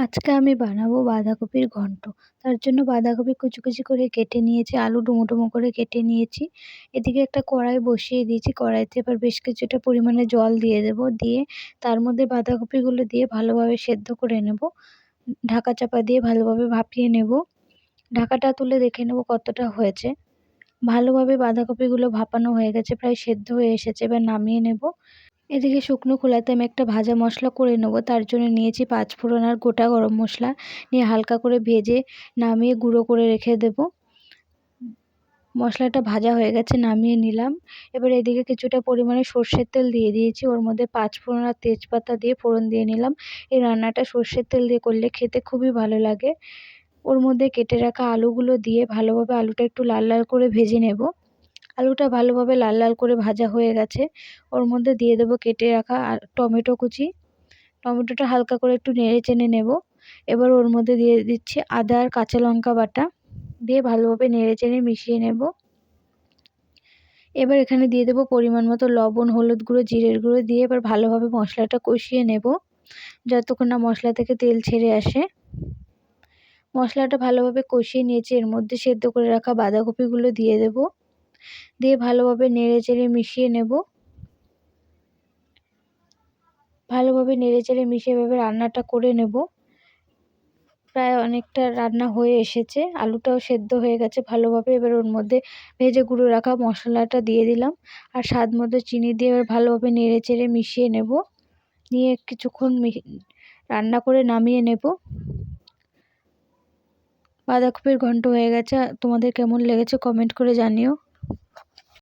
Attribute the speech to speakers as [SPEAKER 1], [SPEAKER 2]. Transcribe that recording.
[SPEAKER 1] আজকে আমি বানাবো বাঁধাকপির ঘন্ট। তার জন্য বাঁধাকপি কুচি কুচি করে কেটে নিয়েছি, আলু ডুমো ডুমো করে কেটে নিয়েছি। এদিকে একটা কড়াই বসিয়ে দিয়েছি, কড়াইতে এবার বেশ কিছুটা পরিমাণে জল দিয়ে দেবো, দিয়ে তার মধ্যে বাঁধাকপিগুলো দিয়ে ভালোভাবে সেদ্ধ করে নেব। ঢাকা চাপা দিয়ে ভালোভাবে ভাপিয়ে নেব। ঢাকাটা তুলে দেখে নেব কতটা হয়েছে। ভালোভাবে বাঁধাকপিগুলো ভাপানো হয়ে গেছে, প্রায় সেদ্ধ হয়ে এসেছে, এবার নামিয়ে নেব। এদিকে শুকনো খোলাতে আমি একটা ভাজা মশলা করে নেব। তার জন্য নিয়েছি পাঁচফোড়ন আর গোটা গরম মশলা, নিয়ে হালকা করে ভেজে নামিয়ে গুঁড়ো করে রেখে দেব। মশলাটা ভাজা হয়ে গেছে, নামিয়ে নিলাম। এবার এদিকে কিছুটা পরিমাণে সর্ষের তেল দিয়ে দিয়েছি, ওর মধ্যে পাঁচফোড়ন আর তেজপাতা দিয়ে ফোড়ন দিয়ে নিলাম। এই রান্নাটা সর্ষের তেল দিয়ে করলে খেতে খুবই ভালো লাগে। ওর মধ্যে কেটে রাখা আলুগুলো দিয়ে ভালোভাবে আলুটা একটু লাল লাল করে ভেজে নেব। আলুটা ভালোভাবে লাল লাল করে ভাজা হয়ে গেছে, ওর মধ্যে দিয়ে দেবো কেটে রাখা টমেটো কুচি। টমেটোটা হালকা করে একটু নেড়ে চেড়ে নেব। এবার ওর মধ্যে দিয়ে দিচ্ছি আদা আর কাঁচা লঙ্কা বাটা, দিয়ে ভালোভাবে নেড়ে চেড়ে মিশিয়ে নেব। এবার এখানে দিয়ে দেবো পরিমাণ মতো লবণ, হলুদ গুঁড়ো, জিরের গুঁড়ো দিয়ে এবার ভালোভাবে মশলাটা কষিয়ে নেব যতক্ষণ না মশলা থেকে তেল ছেড়ে আসে। মশলাটা ভালোভাবে কষিয়ে নিয়েছি, এর মধ্যে সেদ্ধ করে রাখা বাঁধাকপিগুলো দিয়ে দেব, দিয়ে ভালোভাবে নেড়ে চেড়ে মিশিয়ে নেব। ভালোভাবে নেড়ে চেড়ে মিশিয়ে এভাবে রান্নাটা করে নেব। প্রায় অনেকটা রান্না হয়ে এসেছে, আলুটাও সেদ্ধ হয়ে গেছে ভালোভাবে। এবার ওর মধ্যে ভেজে গুঁড়ো রাখা মশলাটা দিয়ে দিলাম, আর স্বাদ মতো চিনি দিয়ে এবার ভালোভাবে নেড়ে চেড়ে মিশিয়ে নেব। নিয়ে কিছুক্ষণ রান্না করে নামিয়ে নেব। বাঁধাকপির ঘন্ট হয়ে গেছে। তোমাদের কেমন লেগেছে কমেন্ট করে জানিও।